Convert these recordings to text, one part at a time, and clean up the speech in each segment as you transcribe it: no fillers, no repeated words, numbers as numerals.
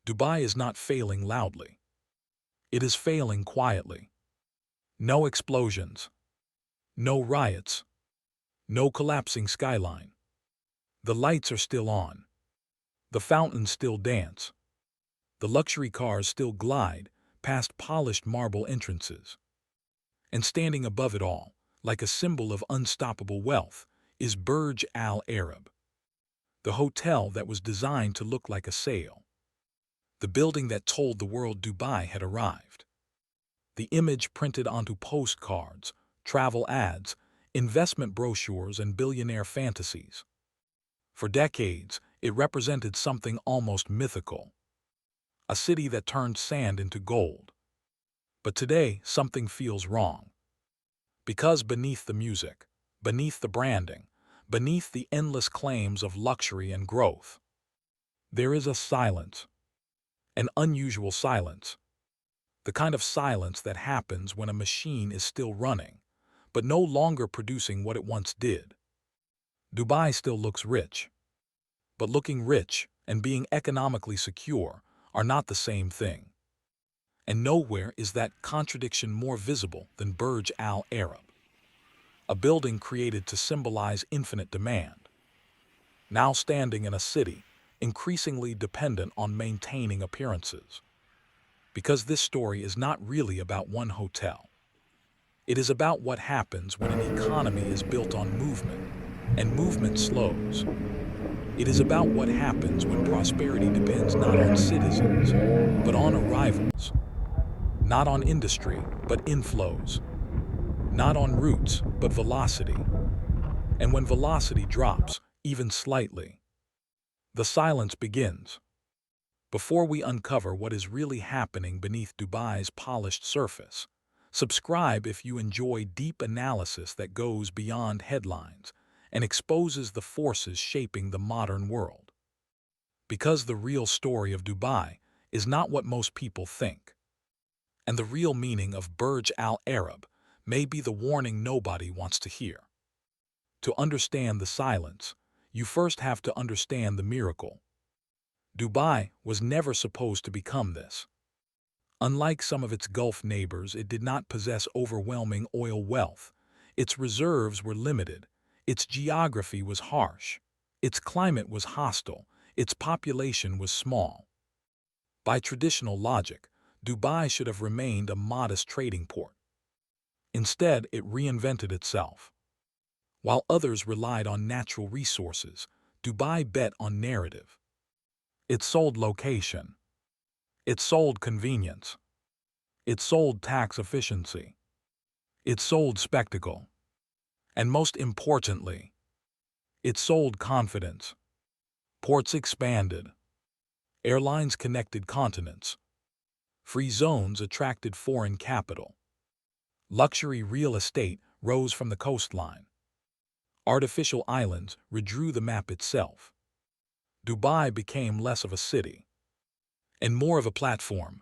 Dubai is not failing loudly. It is failing quietly. No explosions. No riots. No collapsing skyline. The lights are still on. The fountains still dance. The luxury cars still glide past polished marble entrances. And standing above it all, like a symbol of unstoppable wealth, is Burj Al Arab, the hotel that was designed to look like a sail, the building that told the world Dubai had arrived, the image printed onto postcards, travel ads, investment brochures, and billionaire fantasies. For decades, it represented something almost mythical, a city that turned sand into gold. But today, something feels wrong. Because beneath the music, beneath the branding, beneath the endless claims of luxury and growth, there is a silence, an unusual silence, the kind of silence that happens when a machine is still running, but no longer producing what it once did. Dubai still looks rich, but looking rich and being economically secure are not the same thing. And nowhere is that contradiction more visible than Burj Al Arab, a building created to symbolize infinite demand, now standing in a city increasingly dependent on maintaining appearances. Because this story is not really about one hotel. It is about what happens when an economy is built on movement, and movement slows. It is about what happens when prosperity depends not on citizens, but on arrivals. Not on industry, but inflows. Not on routes, but velocity. And when velocity drops, even slightly, the silence begins. Before we uncover what is really happening beneath Dubai's polished surface, subscribe if you enjoy deep analysis that goes beyond headlines and exposes the forces shaping the modern world. Because the real story of Dubai is not what most people think. And the real meaning of Burj Al Arab may be the warning nobody wants to hear. To understand the silence, you first have to understand the miracle. Dubai was never supposed to become this. Unlike some of its Gulf neighbors, it did not possess overwhelming oil wealth. Its reserves were limited. Its geography was harsh. Its climate was hostile. Its population was small. By traditional logic, Dubai should have remained a modest trading port. Instead, it reinvented itself. While others relied on natural resources, Dubai bet on narrative. It sold location. It sold convenience. It sold tax efficiency. It sold spectacle. And most importantly, it sold confidence. Ports expanded. Airlines connected continents. Free zones attracted foreign capital. Luxury real estate rose from the coastline. Artificial islands redrew the map itself. Dubai became less of a city and more of a platform,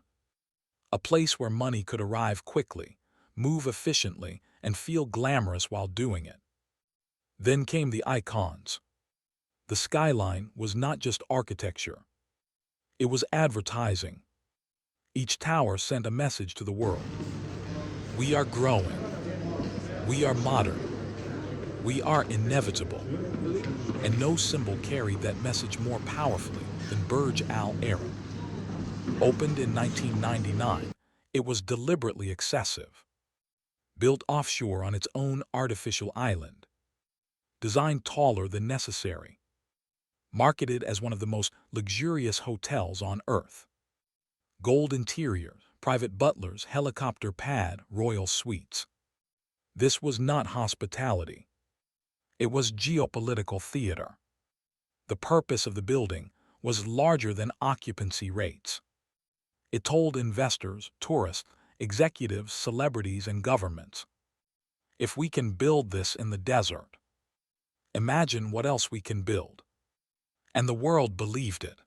a place where money could arrive quickly, move efficiently, and feel glamorous while doing it. Then came the icons. The skyline was not just architecture. It was advertising. Each tower sent a message to the world. We are growing. We are modern. We are inevitable. And no symbol carried that message more powerfully than Burj Al Arab. Opened in 1999, it was deliberately excessive. Built offshore on its own artificial island. Designed taller than necessary. Marketed as one of the most luxurious hotels on Earth. Gold interior, private butlers, helicopter pad, royal suites. This was not hospitality. It was geopolitical theater. The purpose of the building was larger than occupancy rates. It told investors, tourists, executives, celebrities, and governments, if we can build this in the desert, imagine what else we can build. And the world believed it.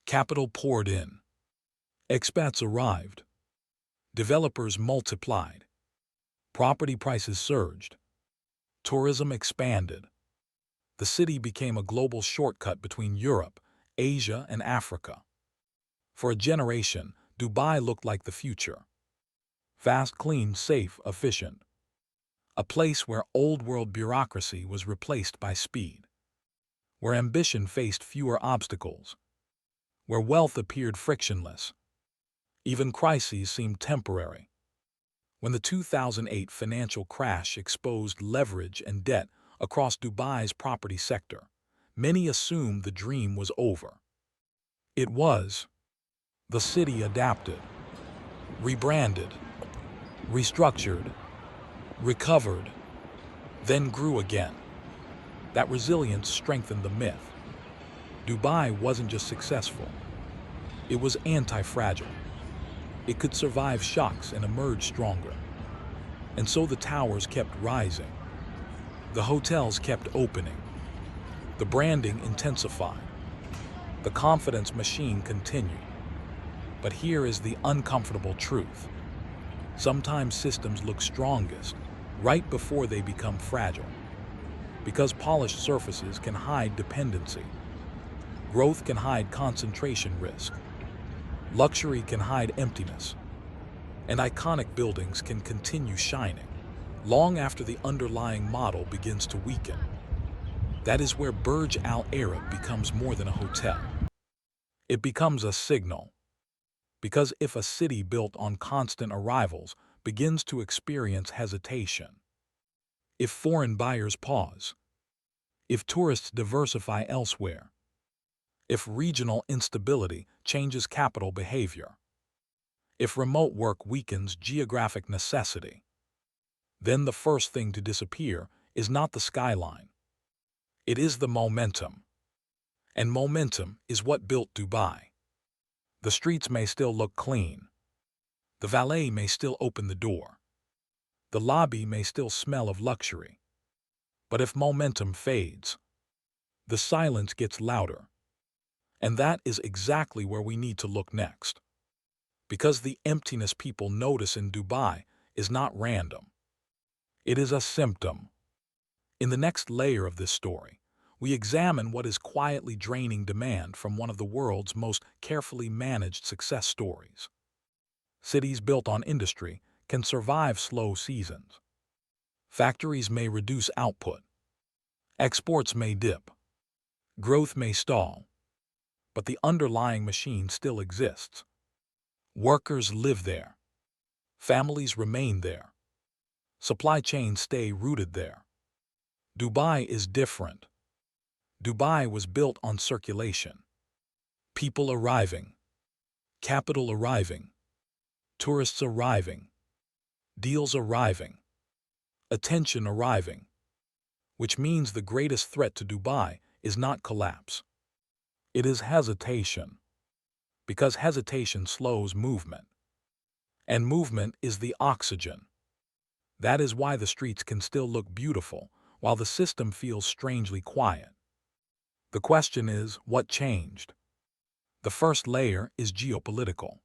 Capital poured in. Expats arrived. Developers multiplied. Property prices surged. Tourism expanded. The city became a global shortcut between Europe, Asia, and Africa. For a generation, Dubai looked like the future. Fast, clean, safe, efficient. A place where old-world bureaucracy was replaced by speed. Where ambition faced fewer obstacles. Where wealth appeared frictionless. Even crises seemed temporary. When the 2008 financial crash exposed leverage and debt across Dubai's property sector, many assumed the dream was over. It was. The city adapted, rebranded, restructured, recovered, then grew again. That resilience strengthened the myth. Dubai wasn't just successful. It was anti-fragile. It could survive shocks and emerge stronger. And so the towers kept rising. The hotels kept opening. The branding intensified. The confidence machine continued. But here is the uncomfortable truth. Sometimes systems look strongest right before they become fragile. Because polished surfaces can hide dependency. Growth can hide concentration risk. Luxury can hide emptiness. And iconic buildings can continue shining long after the underlying model begins to weaken. That is where Burj Al Arab becomes more than a hotel. It becomes a signal. Because if a city built on constant arrivals begins to experience hesitation, if foreign buyers pause, if tourists diversify elsewhere, if regional instability changes capital behavior, if remote work weakens geographic necessity, then the first thing to disappear is not the skyline. It is the momentum. And momentum is what built Dubai. The streets may still look clean. The valet may still open the door. The lobby may still smell of luxury. But if momentum fades, the silence gets louder. And that is exactly where we need to look next. Because the emptiness people notice in Dubai is not random. It is a symptom. In the next layer of this story, we examine what is quietly draining demand from one of the world's most carefully managed success stories. Cities built on industry can survive slow seasons. Factories may reduce output. Exports may dip. Growth may stall. But the underlying machine still exists. Workers live there. Families remain there. Supply chains stay rooted there. Dubai is different. Dubai was built on circulation. People arriving. Capital arriving. Tourists arriving. Deals arriving. Attention arriving. Which means the greatest threat to Dubai is not collapse. It is hesitation. Because hesitation slows movement. And movement is the oxygen. That is why the streets can still look beautiful while the system feels strangely quiet. The question is, what changed? The first layer is geopolitical.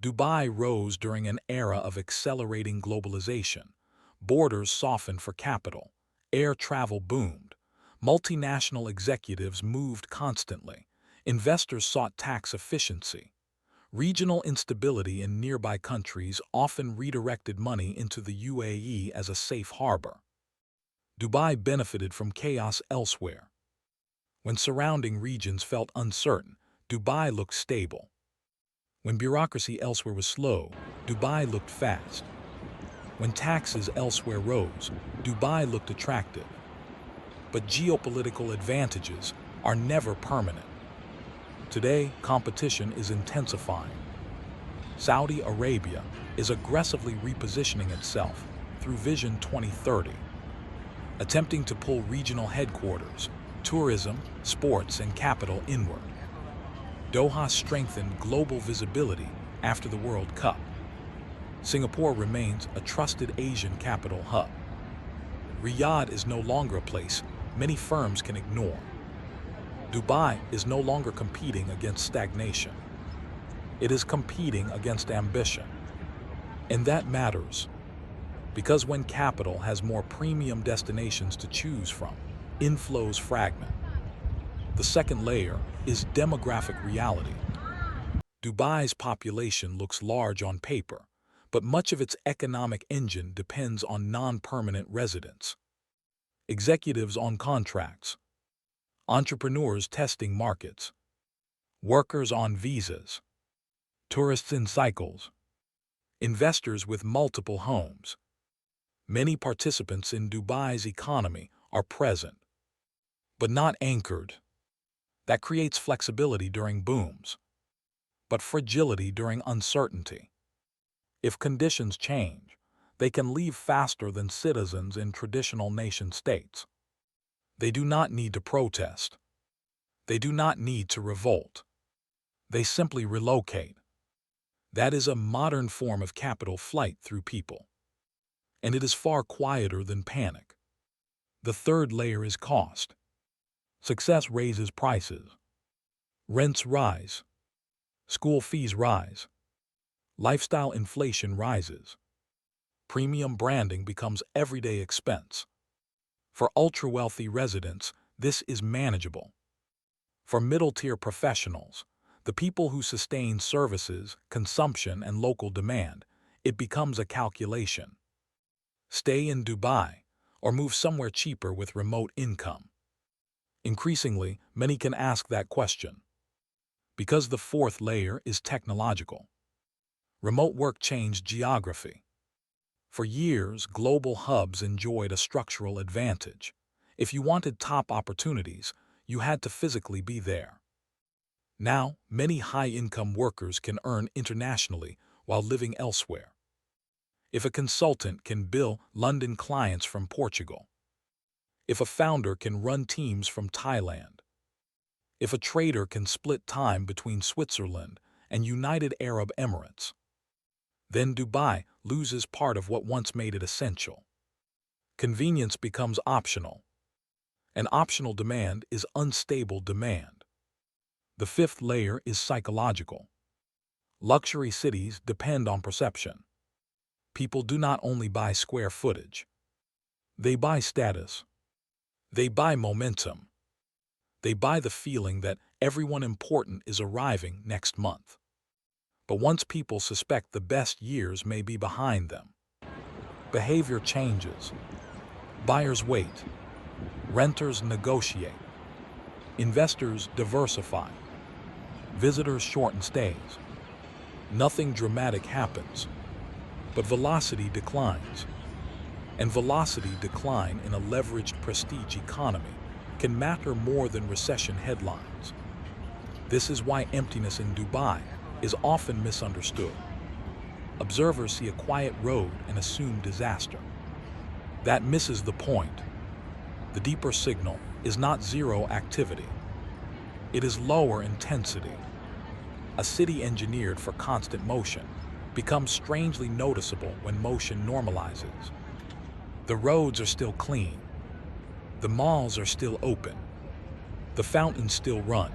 Dubai rose during an era of accelerating globalization. Borders softened for capital. Air travel boomed. Multinational executives moved constantly. Investors sought tax efficiency. Regional instability in nearby countries often redirected money into the UAE as a safe harbor. Dubai benefited from chaos elsewhere. When surrounding regions felt uncertain, Dubai looked stable. When bureaucracy elsewhere was slow, Dubai looked fast. When taxes elsewhere rose, Dubai looked attractive. But geopolitical advantages are never permanent. Today, competition is intensifying. Saudi Arabia is aggressively repositioning itself through Vision 2030, attempting to pull regional headquarters, tourism, sports, and capital inward. Doha strengthened global visibility after the World Cup. Singapore remains a trusted Asian capital hub. Riyadh is no longer a place many firms can ignore. Dubai is no longer competing against stagnation. It is competing against ambition. And that matters, because when capital has more premium destinations to choose from, inflows fragment. The second layer is demographic reality. Dubai's population looks large on paper, but much of its economic engine depends on non-permanent residents, executives on contracts, entrepreneurs testing markets, workers on visas, tourists in cycles, investors with multiple homes. Many participants in Dubai's economy are present, but not anchored. That creates flexibility during booms, but fragility during uncertainty. If conditions change, they can leave faster than citizens in traditional nation-states. They do not need to protest. They do not need to revolt. They simply relocate. That is a modern form of capital flight through people. And it is far quieter than panic. The third layer is cost. Success raises prices. Rents rise. School fees rise. Lifestyle inflation rises. Premium branding becomes everyday expense. For ultra-wealthy residents, this is manageable. For middle-tier professionals, the people who sustain services, consumption, and local demand, it becomes a calculation. Stay in Dubai or move somewhere cheaper with remote income. Increasingly, many can ask that question. Because the fourth layer is technological. Remote work changed geography. For years, global hubs enjoyed a structural advantage. If you wanted top opportunities, you had to physically be there. Now, many high-income workers can earn internationally while living elsewhere. If a consultant can bill London clients from Portugal, if a founder can run teams from Thailand, if a trader can split time between Switzerland and United Arab Emirates, then Dubai loses part of what once made it essential. Convenience becomes optional. And optional demand is unstable demand. The fifth layer is psychological. Luxury cities depend on perception. People do not only buy square footage. They buy status. They buy momentum. They buy the feeling that everyone important is arriving next month. But once people suspect the best years may be behind them, behavior changes. Buyers wait. Renters negotiate. Investors diversify. Visitors shorten stays. Nothing dramatic happens, but velocity declines. And velocity decline in a leveraged prestige economy can matter more than recession headlines. This is why emptiness in Dubai is often misunderstood. Observers see a quiet road and assume disaster. That misses the point. The deeper signal is not zero activity. It is lower intensity. A city engineered for constant motion becomes strangely noticeable when motion normalizes. The roads are still clean. The malls are still open. The fountains still run.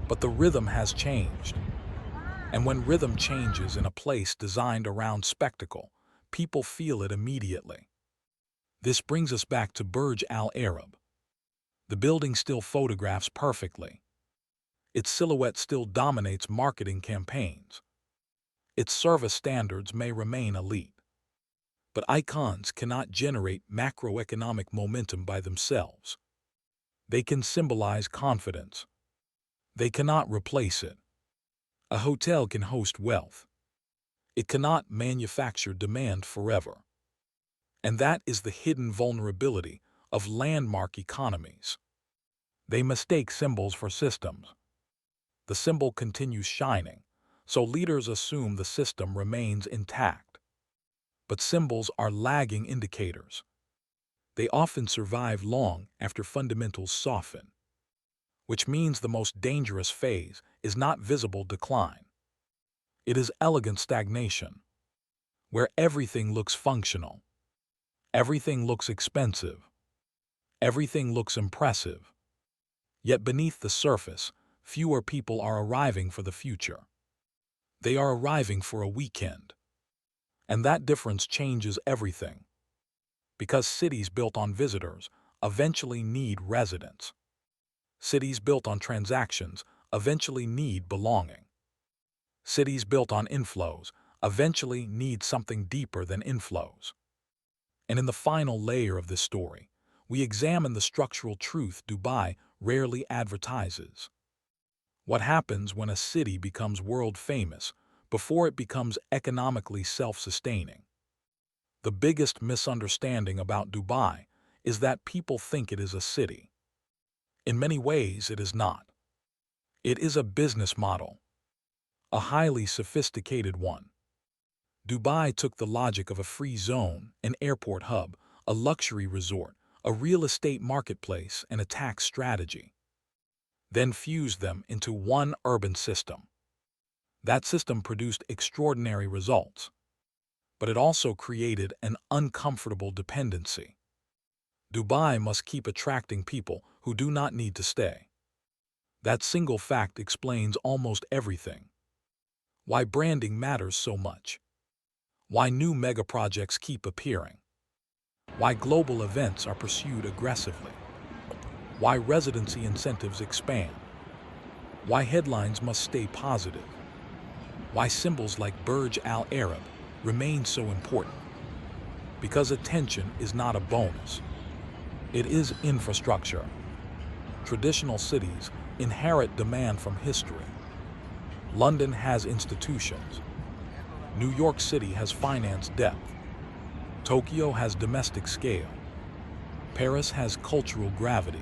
But the rhythm has changed. And when rhythm changes in a place designed around spectacle, people feel it immediately. This brings us back to Burj Al Arab. The building still photographs perfectly. Its silhouette still dominates marketing campaigns. Its service standards may remain elite. But icons cannot generate macroeconomic momentum by themselves. They can symbolize confidence. They cannot replace it. A hotel can host wealth. It cannot manufacture demand forever. And that is the hidden vulnerability of landmark economies. They mistake symbols for systems. The symbol continues shining, so leaders assume the system remains intact. But symbols are lagging indicators. They often survive long after fundamentals soften, which means the most dangerous phase is not visible decline. It is elegant stagnation, where everything looks functional, everything looks expensive, everything looks impressive. Yet beneath the surface, fewer people are arriving for the future. They are arriving for a weekend. And that difference changes everything. Because cities built on visitors eventually need residents. Cities built on transactions eventually need belonging. Cities built on inflows eventually need something deeper than inflows. And in the final layer of this story, we examine the structural truth Dubai rarely advertises. What happens when a city becomes world famous before it becomes economically self-sustaining? The biggest misunderstanding about Dubai is that people think it is a city. In many ways, it is not. It is a business model, a highly sophisticated one. Dubai took the logic of a free zone, an airport hub, a luxury resort, a real estate marketplace, and a tax strategy, then fused them into one urban system. That system produced extraordinary results, but it also created an uncomfortable dependency. Dubai must keep attracting people who do not need to stay. That single fact explains almost everything. Why branding matters so much. Why new megaprojects keep appearing. Why global events are pursued aggressively. Why residency incentives expand. Why headlines must stay positive. Why symbols like Burj Al Arab remain so important. Because attention is not a bonus. It is infrastructure. Traditional cities inherit demand from history. London has institutions. New York City has finance depth. Tokyo has domestic scale. Paris has cultural gravity.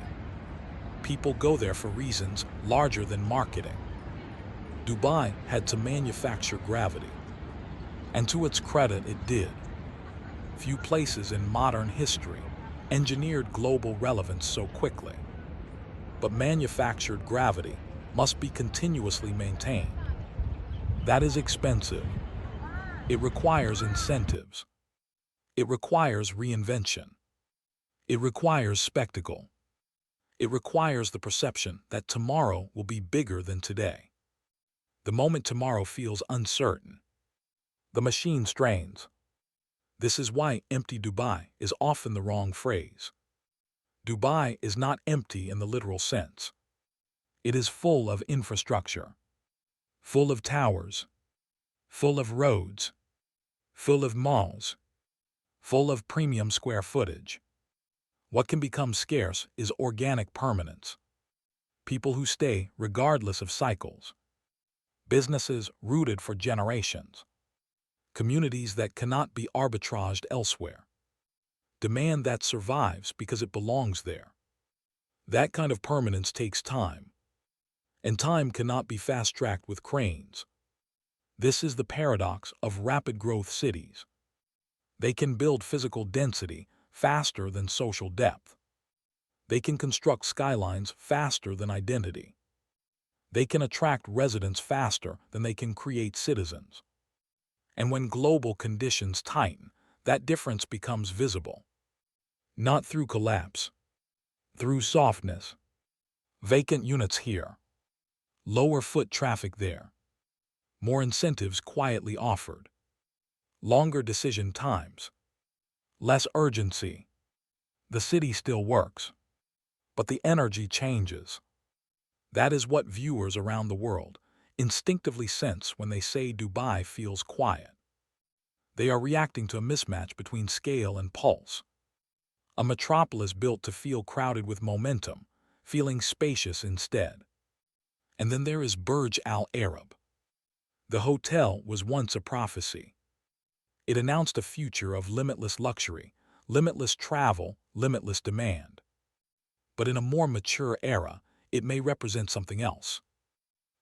People go there for reasons larger than marketing. Dubai had to manufacture gravity. And to its credit, it did. Few places in modern history engineered global relevance so quickly. But manufactured gravity must be continuously maintained. That is expensive. It requires incentives. It requires reinvention. It requires spectacle. It requires the perception that tomorrow will be bigger than today. The moment tomorrow feels uncertain, the machine strains. This is why empty Dubai is often the wrong phrase. Dubai is not empty in the literal sense. It is full of infrastructure, full of towers, full of roads, full of malls, full of premium square footage. What can become scarce is organic permanence. People who stay regardless of cycles. Businesses rooted for generations. Communities that cannot be arbitraged elsewhere. Demand that survives because it belongs there. That kind of permanence takes time. And time cannot be fast-tracked with cranes. This is the paradox of rapid growth cities. They can build physical density faster than social depth. They can construct skylines faster than identity. They can attract residents faster than they can create citizens. And when global conditions tighten, that difference becomes visible. Not through collapse, through softness. Vacant units here. Lower foot traffic there. More incentives quietly offered. Longer decision times. Less urgency. The city still works. But the energy changes. That is what viewers around the world instinctively sense when they say Dubai feels quiet. They are reacting to a mismatch between scale and pulse. A metropolis built to feel crowded with momentum, feeling spacious instead. And then there is Burj Al Arab. The hotel was once a prophecy. It announced a future of limitless luxury, limitless travel, limitless demand. But in a more mature era, it may represent something else.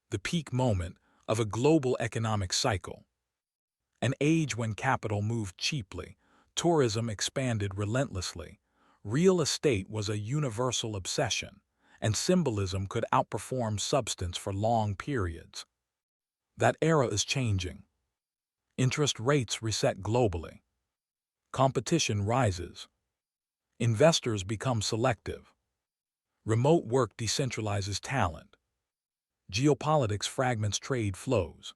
The peak moment of a global economic cycle. An age when capital moved cheaply, tourism expanded relentlessly, real estate was a universal obsession, and symbolism could outperform substance for long periods. That era is changing. Interest rates reset globally. Competition rises. Investors become selective. Remote work decentralizes talent. Geopolitics fragments trade flows.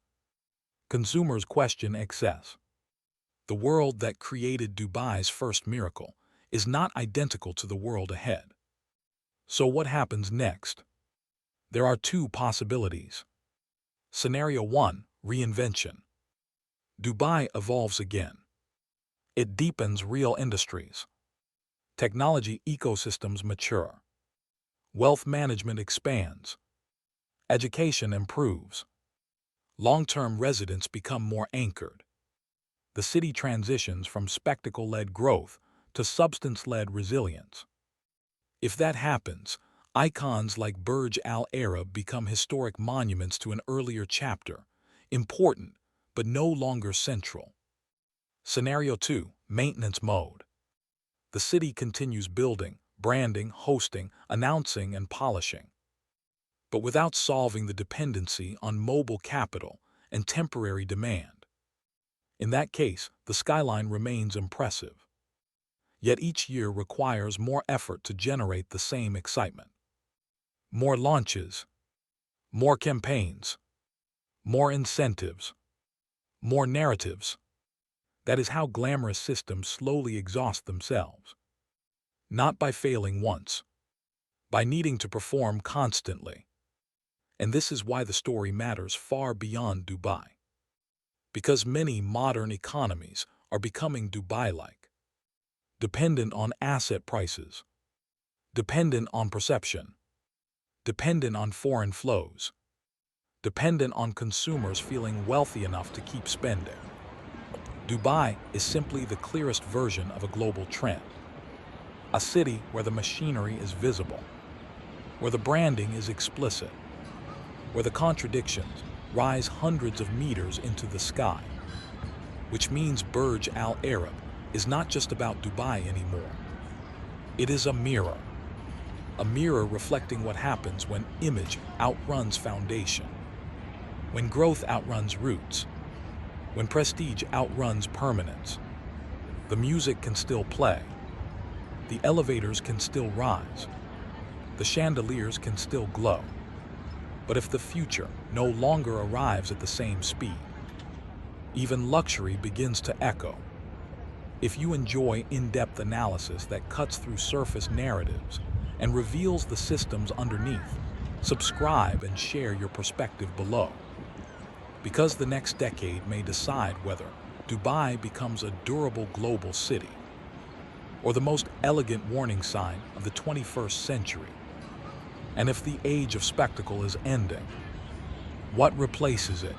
Consumers question excess. The world that created Dubai's first miracle is not identical to the world ahead. So what happens next? There are two possibilities. Scenario 1, Reinvention. Dubai evolves again. It deepens real industries. Technology ecosystems mature. Wealth management expands. Education improves. Long-term residents become more anchored. The city transitions from spectacle-led growth to substance-led resilience. If that happens, icons like Burj Al Arab become historic monuments to an earlier chapter, important but no longer central. Scenario 2, Maintenance Mode. The city continues building, branding, hosting, announcing, and polishing, but without solving the dependency on mobile capital and temporary demand. In that case, the skyline remains impressive. Yet each year requires more effort to generate the same excitement. More launches, more campaigns, more incentives, more narratives. That is how glamorous systems slowly exhaust themselves. Not by failing once, by needing to perform constantly. And this is why the story matters far beyond Dubai. Because many modern economies are becoming Dubai-like. Dependent on asset prices, dependent on perception, dependent on foreign flows, dependent on consumers feeling wealthy enough to keep spending. Dubai is simply the clearest version of a global trend. A city where the machinery is visible, where the branding is explicit, where the contradictions rise hundreds of meters into the sky, which means Burj Al Arab is not just about Dubai anymore. It is a mirror reflecting what happens when image outruns foundation, when growth outruns roots, when prestige outruns permanence. The music can still play, the elevators can still rise, the chandeliers can still glow. But if the future no longer arrives at the same speed, even luxury begins to echo. If you enjoy in-depth analysis that cuts through surface narratives and reveals the systems underneath, subscribe and share your perspective below. Because the next decade may decide whether Dubai becomes a durable global city or the most elegant warning sign of the 21st century. And if the age of spectacle is ending, what replaces it?